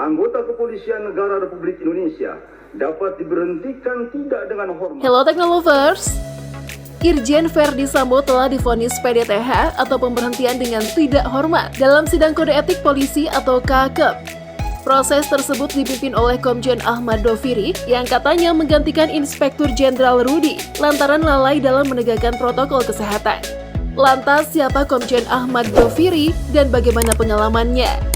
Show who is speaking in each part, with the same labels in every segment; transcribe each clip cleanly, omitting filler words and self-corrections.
Speaker 1: anggota Kepolisian Negara Republik Indonesia dapat diberhentikan tidak dengan hormat.
Speaker 2: Hello Technolovers, Irjen Verdi Sambo telah divonis PDTH atau pemberhentian dengan tidak hormat dalam sidang kode etik polisi atau KAKEP. Proses tersebut dipimpin oleh Komjen Ahmad Doviri yang katanya menggantikan Inspektur Jenderal Rudi lantaran lalai dalam menegakkan protokol kesehatan. Lantas siapa Komjen Ahmad Doviri dan bagaimana pengalamannya?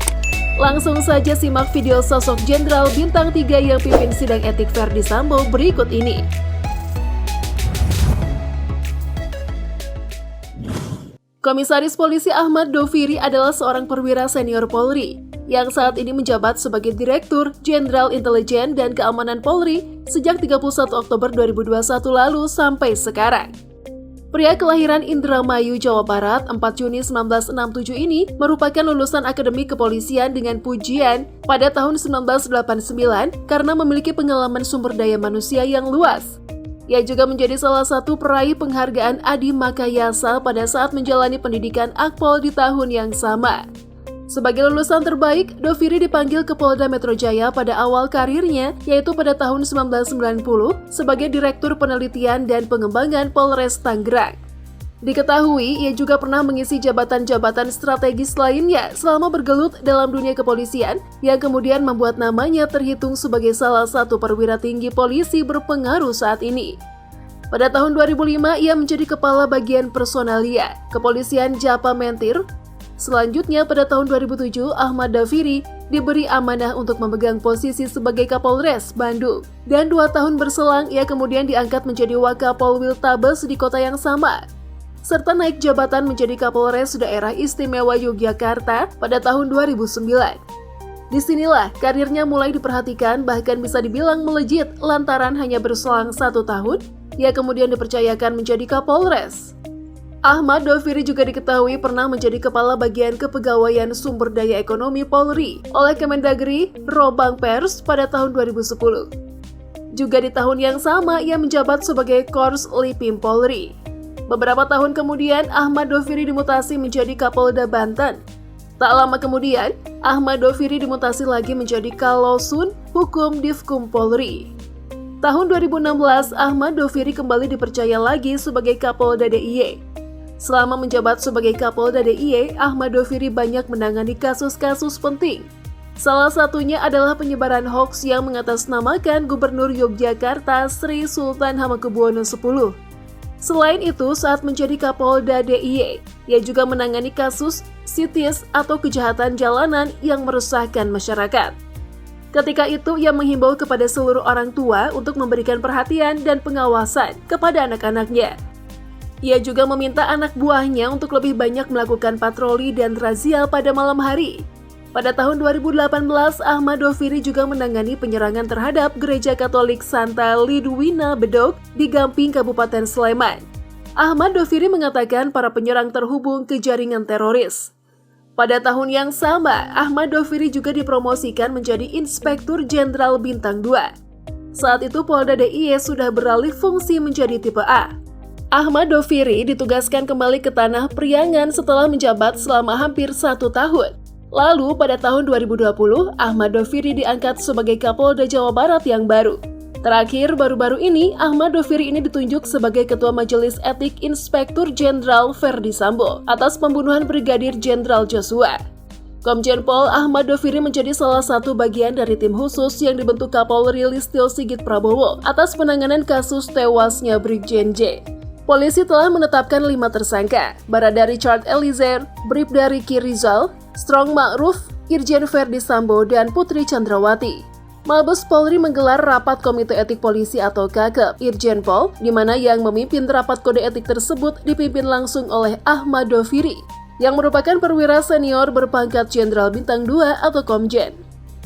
Speaker 2: Langsung saja simak video sosok Jenderal Bintang 3 yang pimpin sidang etik Verdi Sambo berikut ini. Komisaris Polisi Ahmad Doviri adalah seorang perwira senior Polri yang saat ini menjabat sebagai Direktur Jenderal Intelijen dan Keamanan Polri sejak 31 Oktober 2021 lalu sampai sekarang. Pria kelahiran Indramayu, Jawa Barat, 4 Juni 1967 ini merupakan lulusan Akademi Kepolisian dengan pujian pada tahun 1989 karena memiliki pengalaman sumber daya manusia yang luas. Ia juga menjadi salah satu peraih penghargaan Adi Makayasa pada saat menjalani pendidikan Akpol di tahun yang sama. Sebagai lulusan terbaik, Doviri dipanggil ke Polda Metro Jaya pada awal karirnya, yaitu pada tahun 1990 sebagai Direktur Penelitian dan Pengembangan Polres Tangerang. Diketahui, ia juga pernah mengisi jabatan-jabatan strategis lainnya selama bergelut dalam dunia kepolisian, yang kemudian membuat namanya terhitung sebagai salah satu perwira tinggi polisi berpengaruh saat ini. Pada tahun 2005, ia menjadi Kepala Bagian Personalia, Kepolisian Japa Mentir. Selanjutnya pada tahun 2007, Ahmad Doviri diberi amanah untuk memegang posisi sebagai Kapolres Bandung. Dan 2 tahun berselang, ia kemudian diangkat menjadi Wakapolwil Tabes di kota yang sama. Serta naik jabatan menjadi Kapolres Daerah Istimewa Yogyakarta pada tahun 2009. Disinilah karirnya mulai diperhatikan, bahkan bisa dibilang melejit lantaran hanya berselang 1 tahun, ia kemudian dipercayakan menjadi Kapolres. Ahmad Doviri juga diketahui pernah menjadi Kepala Bagian Kepegawaian Sumber Daya Ekonomi Polri oleh Kemendagri Robang Pers pada tahun 2010. Juga di tahun yang sama, ia menjabat sebagai Kors Lipim Polri. Beberapa tahun kemudian, Ahmad Doviri dimutasi menjadi Kapolda Banten. Tak lama kemudian, Ahmad Doviri dimutasi lagi menjadi Kalosun Hukum Divkum Polri. Tahun 2016, Ahmad Doviri kembali dipercaya lagi sebagai Kapolda DIY. Selama menjabat sebagai Kapolda DIY, Ahmad Doviri banyak menangani kasus-kasus penting. Salah satunya adalah penyebaran hoaks yang mengatasnamakan Gubernur Yogyakarta Sri Sultan Hamengkubuwono X. Selain itu, saat menjadi Kapolda DIY, ia juga menangani kasus sitis atau kejahatan jalanan yang meresahkan masyarakat. Ketika itu, ia menghimbau kepada seluruh orang tua untuk memberikan perhatian dan pengawasan kepada anak-anaknya. Ia juga meminta anak buahnya untuk lebih banyak melakukan patroli dan razia pada malam hari. Pada tahun 2018, Ahmad Doviri juga menangani penyerangan terhadap Gereja Katolik Santa Lidwina Bedok di Gamping, Kabupaten Sleman. Ahmad Doviri mengatakan para penyerang terhubung ke jaringan teroris. Pada tahun yang sama, Ahmad Doviri juga dipromosikan menjadi Inspektur Jenderal Bintang 2. Saat itu Polda DIY sudah beralih fungsi menjadi tipe A. Ahmad Doviri ditugaskan kembali ke Tanah Priangan setelah menjabat selama hampir 1 tahun. Lalu pada tahun 2020, Ahmad Doviri diangkat sebagai Kapolda Jawa Barat yang baru. Terakhir, baru-baru ini, Ahmad Doviri ini ditunjuk sebagai Ketua Majelis Etik Inspektur Jenderal Verdi Sambo atas pembunuhan Brigadir Jenderal Joshua. Komjen Pol Ahmad Doviri menjadi salah satu bagian dari tim khusus yang dibentuk Kapolri Listio Sigit Prabowo atas penanganan kasus tewasnya Brigjen J. Polisi telah menetapkan 5 tersangka, Barada Richard Eliezer, Bribda Riki Rizal, Strong Ma'ruf, Irjen Verdi Sambo, dan Putri Chandrawati. Mabes Polri menggelar rapat Komite Etik Polisi atau KAKEP Irjen Pol, di mana yang memimpin rapat kode etik tersebut dipimpin langsung oleh Ahmad Doviri, yang merupakan perwira senior berpangkat Jenderal Bintang 2 atau Komjen.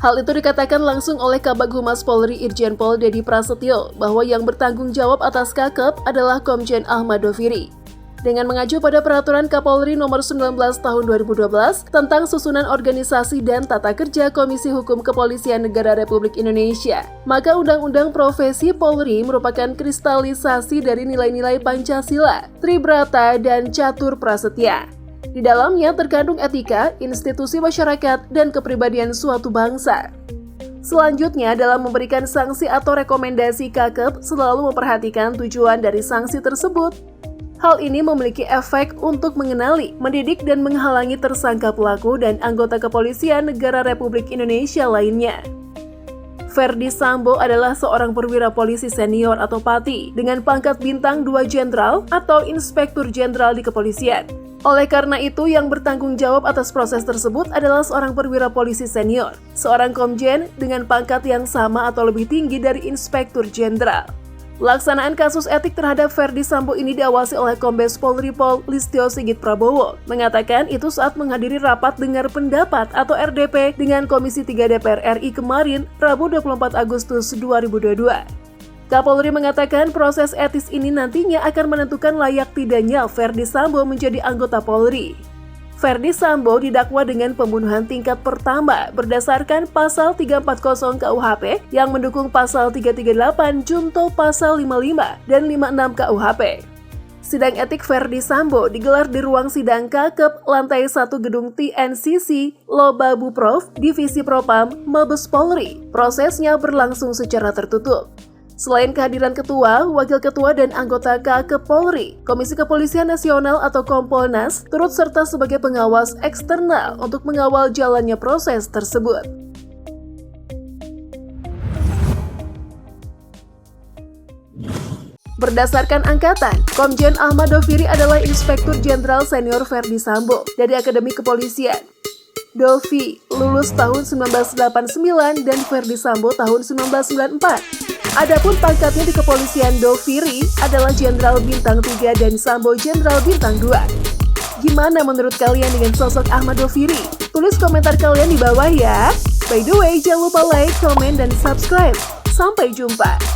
Speaker 2: Hal itu dikatakan langsung oleh Kabag Humas Polri Irjen Pol Dedi Prasetyo bahwa yang bertanggung jawab atas KAKEP adalah Komjen Ahmad Doviri. Dengan mengacu pada Peraturan Kapolri Nomor 19 Tahun 2012 tentang susunan organisasi dan tata kerja Komisi Hukum Kepolisian Negara Republik Indonesia, maka Undang-Undang Profesi Polri merupakan kristalisasi dari nilai-nilai Pancasila, Tribrata, dan Catur Prasetya. Di dalamnya terkandung etika, institusi masyarakat, dan kepribadian suatu bangsa. Selanjutnya, dalam memberikan sanksi atau rekomendasi KKEP selalu memperhatikan tujuan dari sanksi tersebut. Hal ini memiliki efek untuk mengenali, mendidik, dan menghalangi tersangka pelaku dan anggota kepolisian negara Republik Indonesia lainnya. Ferdy Sambo adalah seorang perwira polisi senior atau PATI dengan pangkat bintang 2 jenderal atau inspektur jenderal di kepolisian. Oleh karena itu, yang bertanggung jawab atas proses tersebut adalah seorang perwira polisi senior, seorang komjen dengan pangkat yang sama atau lebih tinggi dari inspektur jenderal. Pelaksanaan kasus etik terhadap Ferdy Sambo ini diawasi oleh Kombes Polri Pol Listio Sigit Prabowo, mengatakan itu saat menghadiri rapat dengar pendapat atau RDP dengan Komisi 3 DPR RI kemarin, Rabu 24 Agustus 2022. Kapolri mengatakan proses etis ini nantinya akan menentukan layak tidaknya Ferdy Sambo menjadi anggota Polri. Ferdy Sambo didakwa dengan pembunuhan tingkat pertama berdasarkan pasal 340 KUHP yang mendukung pasal 338 junto pasal 55 dan 56 KUHP. Sidang etik Ferdy Sambo digelar di ruang sidang KKEP lantai 1 gedung TNCC Loba Buprov Divisi Propam Mabes Polri. Prosesnya berlangsung secara tertutup. Selain kehadiran ketua, wakil ketua, dan anggota KKEP Polri, Komisi Kepolisian Nasional atau Kompolnas turut serta sebagai pengawas eksternal untuk mengawal jalannya proses tersebut. Berdasarkan angkatan, Komjen Ahmad Doviri adalah Inspektur Jenderal Senior Ferdy Sambo dari Akademi Kepolisian. Dovi lulus tahun 1989 dan Ferdy Sambo tahun 1994. Adapun pangkatnya di kepolisian, Doviri adalah Jenderal Bintang 3 dan Sambo Jenderal Bintang 2. Gimana menurut kalian dengan sosok Ahmad Doviri? Tulis komentar kalian di bawah ya. By the way, jangan lupa like, comment, dan subscribe. Sampai jumpa.